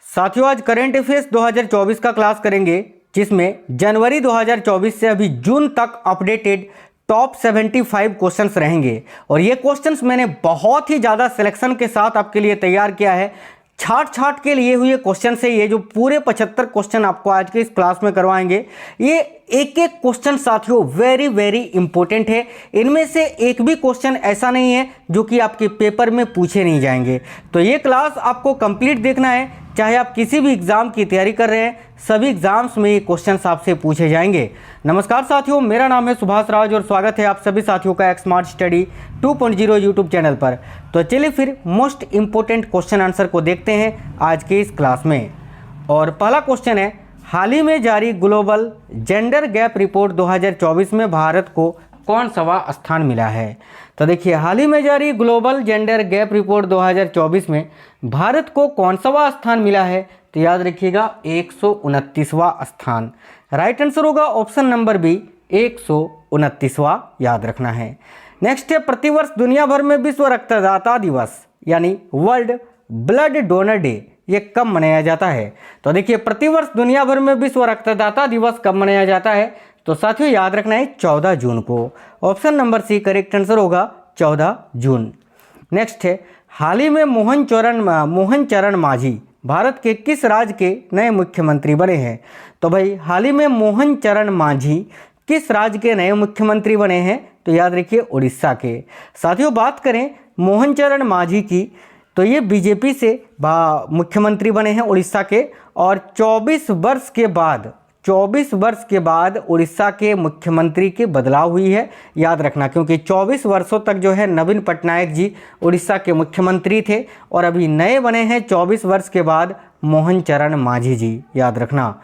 साथियों, आज current affairs 2024 का क्लास करेंगे, जिसमें जनवरी 2024 से अभी जून तक अपडेटेड टॉप 75 क्वेश्चंस रहेंगे। और ये क्वेश्चंस मैंने बहुत ही ज़्यादा सिलेक्शन के साथ आपके लिए तैयार किया है। छाट के लिए हुए क्वेश्चन से ये जो पूरे 75 क्वेश्चन आपको आज के इस क्लास में करवाएंगे, ये एक एक क्वेश्चन साथियों वेरी वेरी इंपॉर्टेंट है। इनमें से एक भी क्वेश्चन ऐसा नहीं है जो कि आपके पेपर में पूछे नहीं जाएंगे। तो ये क्लास आपको कंप्लीट देखना है, चाहे आप किसी भी एग्जाम की तैयारी कर रहे हैं, सभी एग्जाम्स में ये क्वेश्चंस आपसे पूछे जाएंगे। नमस्कार साथियों, मेरा नाम है सुभाष राज और स्वागत है आप सभी साथियों का एक स्मार्ट स्टडी 2.0 यूट्यूब चैनल पर। तो चलिए फिर मोस्ट इंपोर्टेंट क्वेश्चन आंसर को देखते हैं आज के इस क्लास में। और पहला क्वेश्चन है, हाल ही में जारी ग्लोबल जेंडर गैप रिपोर्ट 2024 में भारत को कौन सा स्थान मिला है? तो देखिए, हाल ही में जारी ग्लोबल जेंडर गैप रिपोर्ट 2024 में भारत को कौन सा स्थान मिला है? तो याद रखिएगा 129वां स्थान। राइट आंसर होगा ऑप्शन नंबर बी, 129वां याद रखना है। नेक्स्ट है, प्रतिवर्ष दुनिया भर में विश्व रक्तदाता दिवस यानी वर्ल्ड ब्लड डोनर डे ये कब मनाया जाता है? तो देखिए, प्रतिवर्ष दुनिया भर में विश्व रक्तदाता दिवस कब मनाया जाता है? तो साथियों याद रखना है 14 जून को। Option number C correct answer होगा 14 जून। नेक्स्ट है, हाल ही में मोहन चरण मांझी भारत के किस राज्य के नए मुख्यमंत्री बने हैं? तो भाई, हाल ही में मोहन चरण मांझी किस राज्य के नए मुख्यमंत्री बने हैं? तो याद रखिए उड़ीसा के। साथियों बात करें मोहन चरण मांझी की, तो ये बीजेपी से मुख्यमंत्री बने हैं उड़ीसा के। और 24 वर्ष के बाद उड़ीसा के मुख्यमंत्री की बदलाव हुई है, याद रखना, क्योंकि 24 वर्षों तक जो है नवीन पटनायक जी उड़ीसा के मुख्यमंत्री थे और अभी नए बने हैं 24 वर्ष के बाद मोहन चरण मांझी जी, याद रखना।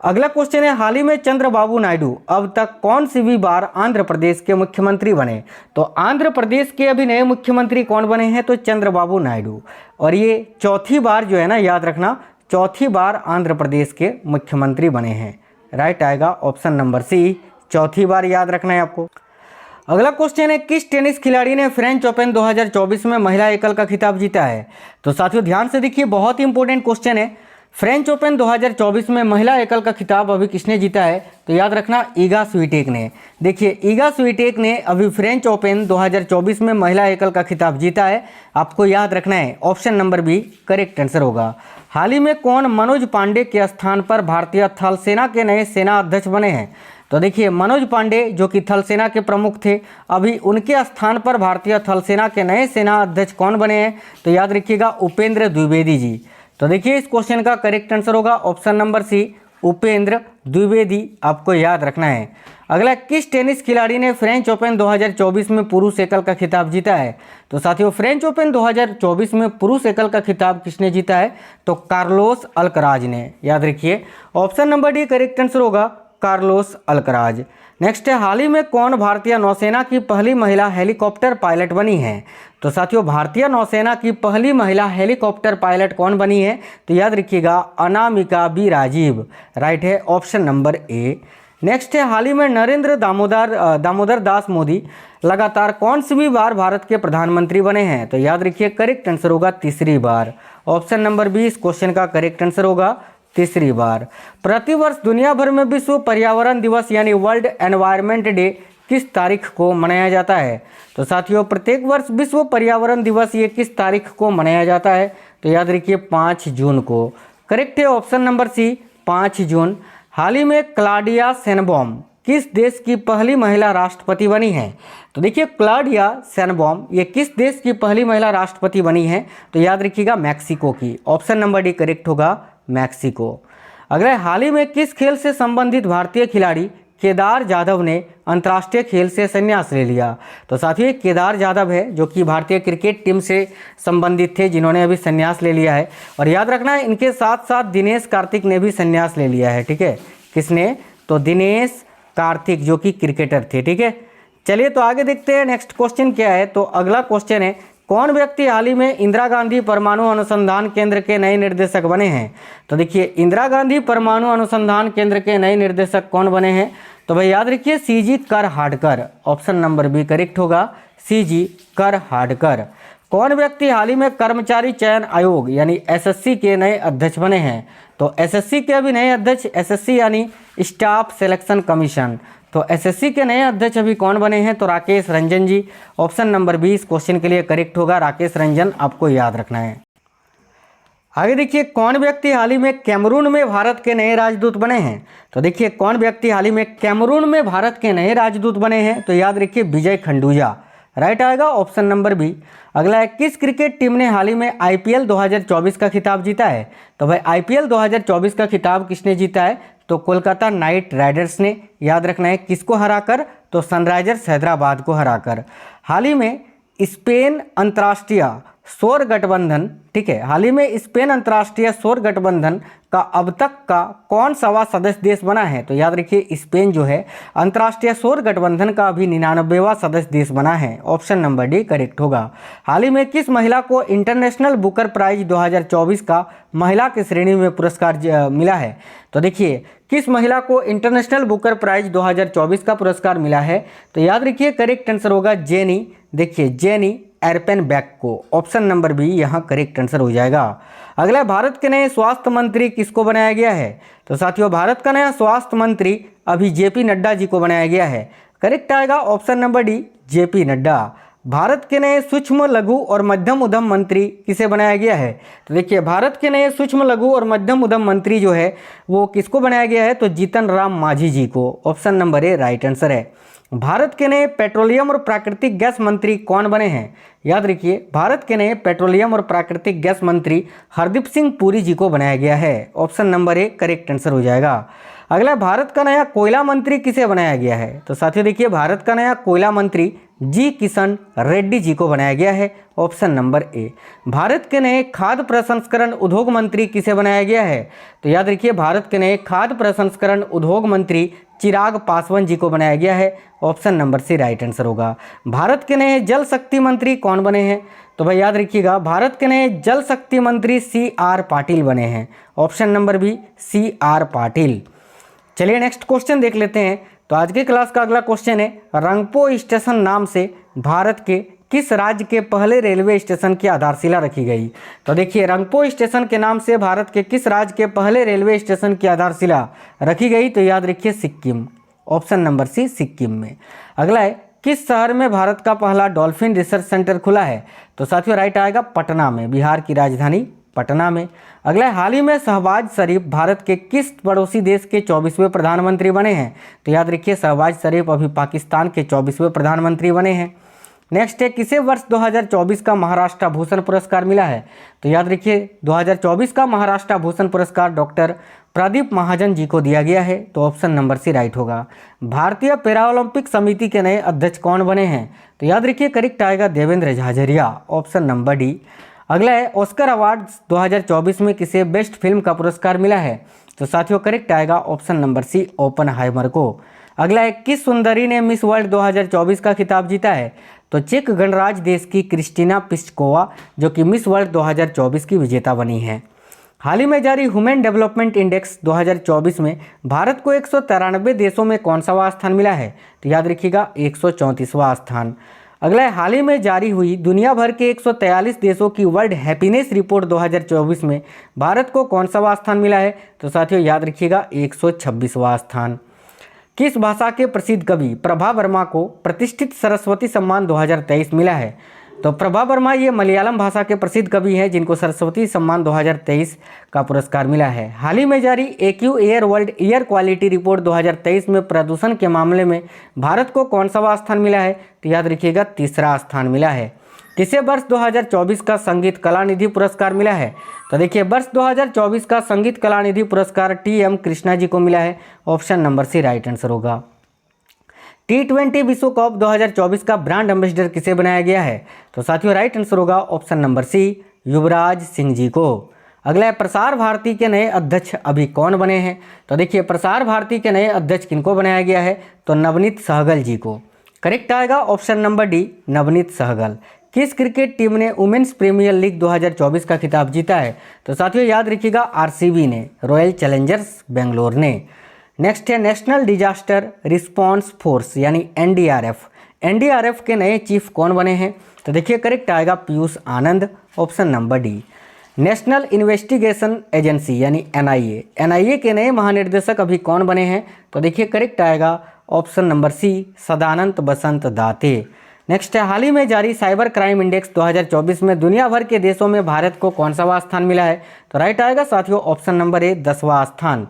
अगला क्वेश्चन है, हाल ही में चंद्रबाबू नायडू अब तक कौन सी भी बार आंध्र प्रदेश के मुख्यमंत्री बने? तो आंध्र प्रदेश के अभी नए मुख्यमंत्री कौन बने हैं? तो चंद्रबाबू नायडू। और ये चौथी बार जो है ना, याद रखना, चौथी बार आंध्र प्रदेश के मुख्यमंत्री बने हैं। राइट आएगा ऑप्शन नंबर सी, चौथी बार याद रखना है आपको। अगला क्वेश्चन है, किस टेनिस खिलाड़ी ने फ्रेंच ओपन 2024 में महिला एकल का खिताब जीता है? तो साथियों ध्यान से देखिए, बहुत ही इंपॉर्टेंट क्वेश्चन है। फ्रेंच ओपन 2024 में महिला एकल का खिताब अभी किसने जीता है? तो याद रखना ईगा स्वीटेक ने। देखिए, ईगा स्वीटेक ने अभी फ्रेंच ओपन 2024 में महिला एकल का खिताब जीता है। आपको याद रखना है option number B correct answer होगा। हाल ही में कौन मनोज पांडे के स्थान पर भारतीय थल सेना के नए सेना अध्यक्ष बने हैं? तो देखिए, मनोज पांडे जो कि थल सेना के प्रमुख थे, अभी उनके स्थान पर भारतीय थल सेना के नए सेना अध्यक्ष कौन बने हैं? तो याद रखिएगा उपेंद्र द्विवेदी जी। तो देखिए, इस क्वेश्चन का करेक्ट आंसर होगा option number C, Upendra Dwivedi आपको याद रखना है। अगला, किस टेनिस खिलाड़ी ने फ्रेंच ओपन 2024 में पुरुष एकल का खिताब जीता है? तो साथियों, फ्रेंच ओपन 2024 में पुरुष एकल का खिताब किसने जीता है? तो कार्लोस अल्कराज ने, याद रखिए option number D correct answer होगा कार्लोस अल्कराज। नेक्स्ट है, हाल ही में कौन भारतीय नौसेना की पहली महिला हेलीकॉप्टर पायलट बनी है? तो साथियों, भारतीय नौसेना की पहली महिला हेलीकॉप्टर पायलट कौन बनी है? तो याद रखिएगा अनामिका बी राजीव। राइट है ऑप्शन नंबर ए। नेक्स्ट है, हाल ही में नरेंद्र दामोदर दास मोदी लगातार कौन सी भी बार भारत के प्रधानमंत्री बने हैं? तो याद रखिए करेक्ट आंसर होगा तीसरी बार। ऑप्शन नंबर बी इस क्वेश्चन का करेक्ट आंसर होगा तीसरी बार। प्रतिवर्ष दुनिया भर में विश्व पर्यावरण दिवस यानी वर्ल्ड एनवायरनमेंट डे किस तारीख को मनाया जाता है? तो साथियों, प्रत्येक वर्ष विश्व पर्यावरण दिवस ये किस तारीख को मनाया जाता है? तो याद रखिए 5 जून को। करेक्ट है ऑप्शन नंबर सी, 5 जून। हाल ही में क्लॉडिया शेनबॉम किस देश की पहली महिला राष्ट्रपति बनी है? तो देखिए, क्लॉडिया शेनबॉम ये किस देश की पहली महिला राष्ट्रपति बनी है? तो याद रखिएगा मैक्सिको की। ऑप्शन नंबर डी करेक्ट होगा मैक्सिको। अगला, हाल ही में किस खेल से संबंधित भारतीय खिलाड़ी केदार जाधव ने अंतर्राष्ट्रीय खेल से संन्यास ले लिया? तो साथियों, केदार जाधव है जो कि भारतीय क्रिकेट टीम से संबंधित थे, जिन्होंने अभी संन्यास ले लिया है। और याद रखना है इनके साथ साथ दिनेश कार्तिक ने भी संन्यास ले लिया है। ठीक है, किसने? तो दिनेश कार्तिक जो कि क्रिकेटर थे। ठीक है, चलिए तो आगे देखते हैं नेक्स्ट क्वेश्चन क्या है। तो अगला क्वेश्चन है, कौन व्यक्ति हाल ही में इंदिरा गांधी परमाणु अनुसंधान केंद्र के नए निर्देशक बने हैं? तो देखिए, इंदिरा गांधी परमाणु अनुसंधान केंद्र के नए निर्देशक कौन बने हैं? तो भाई याद रखिए CG Karhadkar. Option number B correct होगा, सीजी करहाडकर। कौन व्यक्ति हाल ही में कर्मचारी चयन आयोग यानी एसएससी के नए अध्यक्ष बने हैं? तो एसएससी के अभी नए अध्यक्ष, एसएससी यानी स्टाफ सिलेक्शन कमीशन, तो एसएससी के नए अध्यक्ष अभी कौन बने हैं? तो राकेश रंजन जी। ऑप्शन नंबर 20 क्वेश्चन के लिए करेक्ट होगा, राकेश रंजन आपको याद रखना है। आगे देखिए, कौन व्यक्ति हाल ही में कैमरून में भारत के नए राजदूत बने हैं? तो देखिए, कौन व्यक्ति हाल ही में कैमरून में भारत के नए राजदूत बने हैं? तो याद रखिए विजय खंडूजा, राइट आएगा ऑप्शन नंबर बी। अगला है, किस क्रिकेट टीम ने हाल ही में आईपीएल 2024 का खिताब जीता है? तो भाई आईपीएल 2024 का खिताब किसने जीता है? तो कोलकाता नाइट राइडर्स ने। याद रखना है किसको हराकर? तो सनराइजर्स हैदराबाद को हराकर। हाल ही में स्पेन अंतर्राष्ट्रीय सौर गठबंधन, ठीक है, हाल ही में स्पेन अंतर्राष्ट्रीय सौर गठबंधन का अब तक का कौन सावा सदस्य देश बना है? तो याद रखिए स्पेन जो है अंतर्राष्ट्रीय सौर गठबंधन का अभी 99वां सदस्य देश बना है। ऑप्शन नंबर डी करेक्ट होगा। हाल ही में किस महिला को इंटरनेशनल बुकर प्राइज 2024 का महिला की श्रेणी में पुरस्कार मिला है? तो देखिए, किस महिला को इंटरनेशनल बुकर प्राइज 2024 का पुरस्कार मिला है? तो याद रखिए करेक्ट आंसर होगा जेनी, देखिए जेनी एरपेनबेक को। ऑप्शन नंबर बी यहाँ करेक्ट आंसर हो जाएगा। अगला, भारत के नए स्वास्थ्य मंत्री किसको बनाया गया है? तो साथियों, भारत का नया स्वास्थ्य मंत्री अभी जेपी नड्डा जी को बनाया गया है। करेक्ट आएगा option number D JP Nadda. Bharat के नए सूक्ष्म लघु और मध्यम उद्यम मंत्री किसे बनाया गया है? तो देखिए, भारत के नए सूक्ष्म लघु और मध्यम उद्यम मंत्री जो है वो किसको बनाया गया है? तो जीतन राम मांझी जी को। ऑप्शन नंबर ए राइट आंसर है। भारत के नए पेट्रोलियम और प्राकृतिक गैस मंत्री कौन बने हैं? याद रखिए, भारत के नए पेट्रोलियम और प्राकृतिक गैस मंत्री हरदीप सिंह पुरी जी को बनाया गया है। Option number A correct answer हो जाएगा। अगला, भारत का नया कोयला मंत्री किसे बनाया गया है? तो साथियों देखिए, भारत का नया कोयला मंत्री जी किशन रेड्डी जी को बनाया गया है। ऑप्शन नंबर ए। भारत के नए खाद्य प्रसंस्करण उद्योग मंत्री किसे बनाया गया है? तो याद रखिए, भारत के नए खाद्य प्रसंस्करण उद्योग मंत्री चिराग पासवान जी को बनाया गया है। Option number C right answer होगा। भारत के नए जल शक्ति मंत्री कौन बने हैं? तो भाई याद रखिएगा, भारत के नए जल शक्ति मंत्री CR पाटिल बने हैं। Option number B CR Patil. चलिए नेक्स्ट क्वेश्चन देख लेते हैं। तो आज के क्लास का अगला क्वेश्चन है, रंगपो स्टेशन नाम से भारत के किस राज्य के पहले रेलवे स्टेशन की आधारशिला रखी गई? तो देखिए, रंगपो स्टेशन के नाम से भारत के किस राज्य के पहले रेलवे स्टेशन की आधारशिला रखी गई? तो याद रखिए Sikkim. Option number C Sikkim में। अगला है, किस शहर में भारत का पहला डॉल्फिन रिसर्च सेंटर खुला है? तो साथियों राइट आएगा पटना में, बिहार की राजधानी पटना में। अगला है, हाल ही में शहबाज शरीफ भारत के किस पड़ोसी देश के 24वें प्रधानमंत्री बने हैं? तो याद रखिए, शहबाज शरीफ अभी पाकिस्तान के 24वें प्रधानमंत्री बने हैं। नेक्स्ट है, किसे वर्ष 2024 का महाराष्ट्र भूषण पुरस्कार मिला है? तो याद रखिए, 2024 का महाराष्ट्र भूषण पुरस्कार डॉक्टर प्रदीप महाजन जी को दिया गया है। तो ऑप्शन नंबर सी राइट होगा। भारतीय पैरालंपिक समिति के नए अध्यक्ष कौन बने हैं? तो याद रखिए करेक्ट आएगा Devendra Jhajharia. Option number D. अगला है, ऑस्कर अवार्ड 2024 में किसे बेस्ट फिल्म का पुरस्कार मिला है? तो साथियों करेक्ट आएगा ऑप्शन नंबर सी ओपनहाइमर को। अगला है, किस सुंदरी ने मिस वर्ल्ड 2024 का खिताब जीता है? तो चेक गणराज्य देश की क्रिस्टीना पिस्कोवा जो कि मिस वर्ल्ड 2024 की विजेता बनी है। हाल ही में जारी ह्यूमन डेवलपमेंट इंडेक्स 2024 में भारत को 193 देशों में कौन सा स्थान मिला है? तो याद रखिएगा 134वां स्थान। अगला है, हाल ही में जारी हुई दुनिया भर के 143 देशों की वर्ल्ड हैप्पीनेस रिपोर्ट 2024 में भारत को कौन सा स्थान मिला है? तो साथियों याद रखिएगा 126वां स्थान। किस भाषा के प्रसिद्ध कवि प्रभा वर्मा को प्रतिष्ठित सरस्वती सम्मान 2023 मिला है? तो प्रभा वर्मा ये मलयालम भाषा के प्रसिद्ध कवि हैं जिनको सरस्वती सम्मान 2023 का पुरस्कार मिला है। हाल ही में जारी AQ air world air quality report 2023 में प्रदूषण के मामले में भारत को कौन सा स्थान मिला है? तो याद रखिएगा तीसरा स्थान मिला है। किसे वर्ष 2024 का संगीत कला निधि पुरस्कार मिला है? तो देखिए, वर्ष 2024 का संगीत कला निधि पुरस्कार TM कृष्णा जी को मिला है। Option number C right answer होगा। T20 विश्व कप 2024 का ब्रांड एम्बेसडर किसे बनाया गया है? तो साथियों राइट आंसर होगा ऑप्शन नंबर सी युवराज सिंह जी को। अगला है, प्रसार भारती के नए अध्यक्ष अभी कौन बने हैं? तो देखिए, प्रसार भारती के नए अध्यक्ष किनको बनाया गया है? तो नवनीत सहगल जी को। करेक्ट आएगा option number D Navneet Sehgal. किस क्रिकेट टीम ने वुमेन्स प्रीमियर लीग 2024 का खिताब जीता है? तो साथियों याद रखिएगा RCB ने, रॉयल चैलेंजर्स बेंगलोर ने। नेक्स्ट है, नेशनल डिजास्टर रिस्पांस फोर्स यानी NDRF के नए चीफ कौन बने हैं? तो देखिए करेक्ट आएगा Piyush Anand, option number D. National investigation agency यानी एनआईए के नए महानिर्देशक अभी कौन बने हैं? तो देखिए करेक्ट आएगा ऑप्शन नंबर सी, सदानंद बसंत दाते। नेक्स्ट है, हाल ही में जारी साइबर क्राइम इंडेक्स 2024 में दुनिया भर के देशों में भारत को कौन सा स्थान मिला है? तो राइट आएगा साथियों ऑप्शन नंबर ए, 10वां स्थान।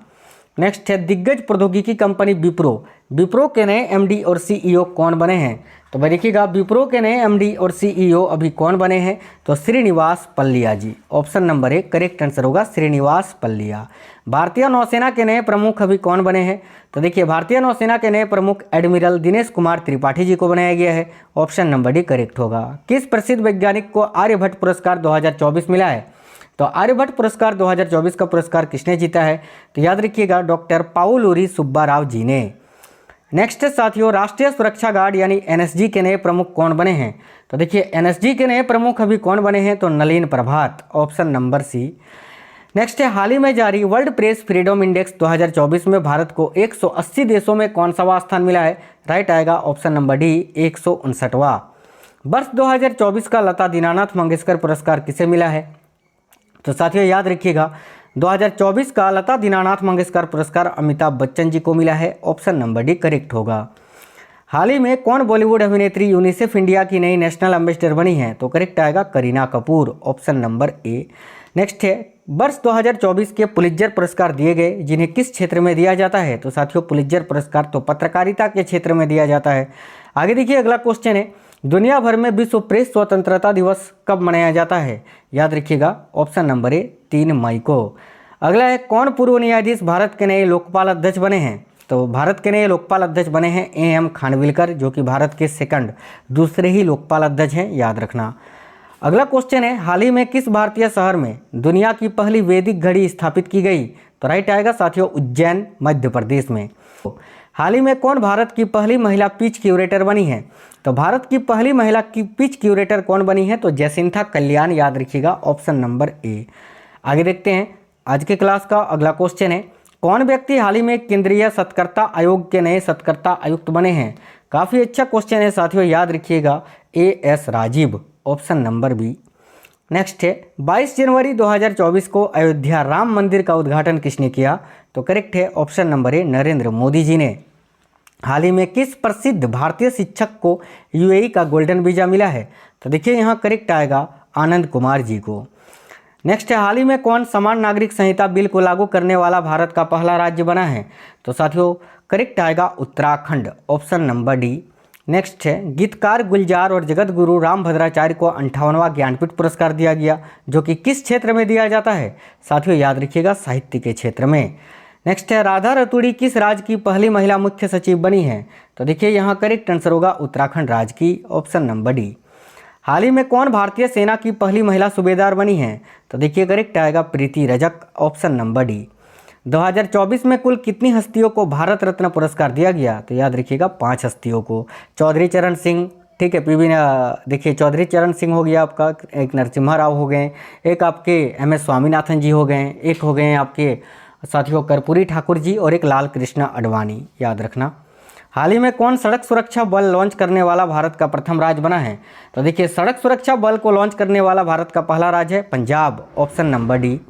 नेक्स्ट है, दिग्गज प्रौद्योगिकी कंपनी विप्रो के नए एमडी और सीईओ कौन बने हैं? तो भाई देखिएगा विप्रो के नए एमडी और सीईओ अभी कौन बने हैं? तो Srinivas Pallia ji, option number A correct answer होगा श्रीनिवास पल्लिया। भारतीय नौसेना के नए प्रमुख अभी कौन बने हैं? तो देखिए भारतीय नौसेना के नए प्रमुख एडमिरल दिनेश कुमार त्रिपाठी जी को बनाया गया है, ऑप्शन नंबर डी करेक्ट होगा। किस प्रसिद्ध वैज्ञानिक को आर्यभट्ट पुरस्कार 2024 मिला है? तो आर्यभट्ट पुरस्कार 2024 का पुरस्कार किसने जीता है? तो याद रखिएगा डॉक्टर पाउलूरी सुब्बाराव जी ने। नेक्स्ट साथियों, राष्ट्रीय सुरक्षा गार्ड यानी एनएसजी के नए प्रमुख कौन बने हैं? तो देखिए एनएसजी के नए प्रमुख अभी कौन बने हैं? तो नलिन प्रभात, ऑप्शन नंबर सी। नेक्स्ट है, हाल ही में जारी वर्ल्ड प्रेस फ्रीडम इंडेक्स 2024 में भारत को 180 देशों में कौन सा स्थान मिला है? राइट आएगा ऑप्शन नंबर डी, 159वां। वर्ष 2024 का लता दीनानाथ मंगेशकर पुरस्कार किसे मिला है? तो साथियों याद रखिएगा 2024 का लता दीनानाथ मंगेशकर पुरस्कार अमिताभ बच्चन जी को मिला है, ऑप्शन नंबर डी करेक्ट होगा। हाल ही में कौन बॉलीवुड अभिनेत्री यूनिसेफ इंडिया की नई नेशनल एम्बेसडर बनी है? तो करेक्ट आएगा करीना कपूर, ऑप्शन नंबर ए। नेक्स्ट है, वर्ष 2024 के पुलित्जर पुरस्कार दिए गए जिन्हें किस क्षेत्र में दिया जाता है? तो साथियों पुलित्जर पुरस्कार तो पत्रकारिता के क्षेत्र में दिया जाता है। आगे देखिए अगला क्वेश्चन है, दुनिया भर में विश्व प्रेस स्वतंत्रता दिवस कब मनाया जाता है? याद रखिएगा ऑप्शन नंबर ए, 3 मई को। अगला है, कौन पूर्व न्यायाधीश भारत के नए लोकपाल अध्यक्ष बने हैं? तो भारत के नए लोकपाल अध्यक्ष बने हैं एएम खानविलकर, जो कि भारत के दूसरे ही लोकपाल अध्यक्ष हैं, याद रखना। अगला क्वेश्चन है, हाल ही में किस भारतीय शहर में दुनिया की पहली वैदिक घड़ी स्थापित की गई? तो राइट आएगा साथियों उज्जैन, मध्य प्रदेश में। हाल ही में कौन भारत की पहली महिला पिच क्यूरेटर बनी है? तो भारत की पहली महिला की पिच क्यूरेटर कौन बनी है? तो जयसिंथा कल्याण, याद रखिएगा ऑप्शन नंबर ए। आगे देखते हैं आज के क्लास का अगला क्वेश्चन है, कौन व्यक्ति हाल ही में केंद्रीय सत्कर्ता आयोग के नए सत्कर्ता आयुक्त बने हैं? काफ़ी अच्छा क्वेश्चन है साथियों, याद रखिएगा AS Rajiv, option number B. Next है, 22 जनवरी 2024 को अयोध्या राम मंदिर का उद्घाटन किसने किया? तो करेक्ट है option number A, Narendra Modi ji ने। हाल ही में किस प्रसिद्ध भारतीय शिक्षक को यूएई का गोल्डन वीजा मिला है? तो देखिए यहाँ करेक्ट आएगा आनंद कुमार जी को। नेक्स्ट है, हाल ही में कौन समान नागरिक संहिता बिल को लागू करने वाला भारत का पहला राज्य बना है? तो साथियों करेक्ट आएगा Uttarakhand, option number D. Next है, गीतकार गुलजार और जगत गुरु रामभद्राचार्य को 58वां ज्ञानपीठ पुरस्कार दिया गया, जो कि किस क्षेत्र में दिया जाता है? साथियों याद रखिएगा साहित्य के क्षेत्र में। नेक्स्ट है, राधा रतूड़ी किस राज्य की पहली महिला मुख्य सचिव बनी है? तो देखिए यहाँ करेक्ट आंसर होगा उत्तराखंड राज्य की, ऑप्शन नंबर डी। हाल ही में कौन भारतीय सेना की पहली महिला सूबेदार बनी है? तो देखिए करेक्ट आएगा प्रीति रजक, ऑप्शन नंबर डी। 2024 में कुल कितनी हस्तियों को भारत रत्न पुरस्कार दिया गया? तो याद रखिएगा 5 हस्तियों को। चौधरी चरण सिंह, ठीक है, देखिए चौधरी चरण सिंह हो गया आपका, एक नरसिम्हा राव हो गए, एक आपके MS स्वामीनाथन जी हो गए, एक हो गए आपके साथियों कर्पूरी ठाकुर जी, और एक लाल कृष्ण आडवाणी, याद रखना। हाल ही में कौन सड़क सुरक्षा बल लॉन्च करने वाला भारत का प्रथम राज्य बना है? तो देखिए सड़क सुरक्षा बल को लॉन्च करने वाला भारत का पहला राज्य है Punjab, option number D.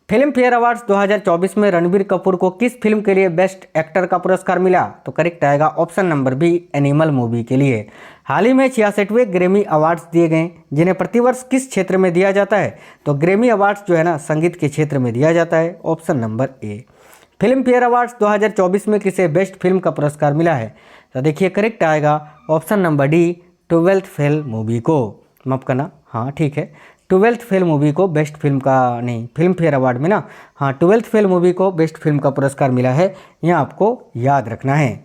Film fair awards 2024 में रणबीर कपूर को किस फिल्म के लिए बेस्ट एक्टर का पुरस्कार मिला? तो करेक्ट आएगा option number B, animal movie के लिए। हाल ही में 66वें ग्रैमी अवार्ड्स दिए गए, जिन्हें प्रतिवर्ष किस क्षेत्र में दिया जाता है? तो ग्रैमी अवार्ड्स जो है ना संगीत के क्षेत्र में दिया जाता है, ऑप्शन नंबर ए। फिल्म फेयर अवार्ड्स 2024 में किसे बेस्ट फिल्म का पुरस्कार मिला है? तो देखिए करेक्ट आएगा option number D, 12th fail movie को। माफ करना, हाँ ठीक है, 12th फेल मूवी को बेस्ट फिल्म का, नहीं फिल्म फेयर अवार्ड में ना, हाँ 12th फेल मूवी को बेस्ट फिल्म का पुरस्कार मिला है, यह आपको याद रखना है।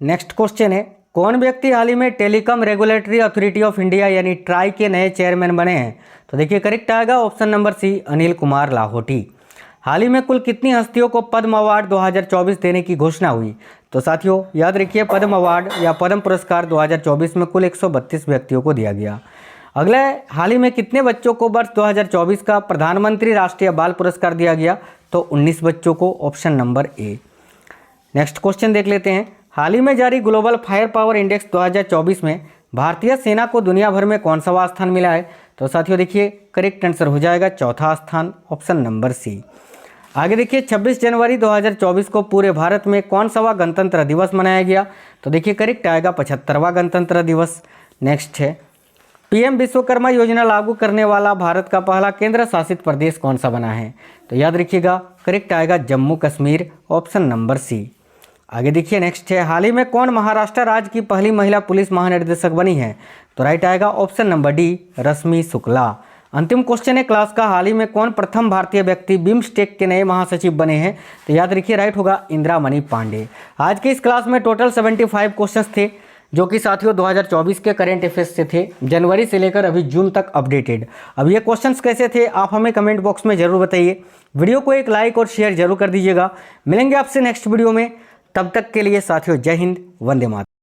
नेक्स्ट क्वेश्चन है, कौन व्यक्ति हाल ही में telecom regulatory authority of India यानी ट्राई के नए चेयरमैन बने हैं? तो देखिए करेक्ट आएगा option number C, Anil Kumar Lahoti. हाल ही में कुल कितनी हस्तियों को पद्म अवार्ड 2024 देने की घोषणा हुई? तो साथियों याद रखिए पद्म अवार्ड या पद्म पुरस्कार 2024 में कुल 132 व्यक्तियों को दिया गया। अगला है, हाल ही में कितने बच्चों को वर्ष 2024 का प्रधानमंत्री राष्ट्रीय बाल पुरस्कार दिया गया? तो 19 बच्चों को, ऑप्शन नंबर ए। नेक्स्ट क्वेश्चन देख लेते हैं, हाल ही में जारी ग्लोबल फायर पावर इंडेक्स 2024 में भारतीय सेना को दुनिया भर में कौन सा स्थान मिला है? तो साथियों देखिए करेक्ट आंसर हो जाएगा चौथा स्थान, ऑप्शन नंबर सी। आगे देखिए 26 जनवरी 2024 को पूरे भारत में कौन सा गणतंत्र दिवस मनाया गया? तो देखिए करेक्ट आएगा 75वां गणतंत्र दिवस। नेक्स्ट है पीएम विश्वकर्मा योजना लागू करने वाला भारत का पहला केंद्र शासित प्रदेश कौन सा बना है? तो याद रखिएगा करेक्ट आएगा Jammu Kashmir, option number C. आगे देखिए नेक्स्ट है हाल ही में कौन महाराष्ट्र राज्य की पहली महिला पुलिस महानिदेशक बनी है? तो राइट आएगा ऑप्शन नंबर डी, रश्मि शुक्ला। अंतिम क्वेश्चन है क्लास का, हाल ही में कौन प्रथम भारतीय व्यक्ति बिम्स्टेक के नए महासचिव बने हैं? तो याद रखिए राइट होगा इंदिरामणि पांडे। आज के इस क्लास में टोटल 75 क्वेश्चंस थे जो कि साथियों 2024 के करंट अफेयर्स से थे, जनवरी से लेकर अभी जून तक अपडेटेड। अब ये क्वेश्चंस कैसे थे आप हमें कमेंट बॉक्स में जरूर बताइए। वीडियो को एक लाइक और शेयर जरूर कर दीजिएगा। मिलेंगे आपसे नेक्स्ट वीडियो में, तब तक के लिए साथियों जय हिंद, वंदे मातरम।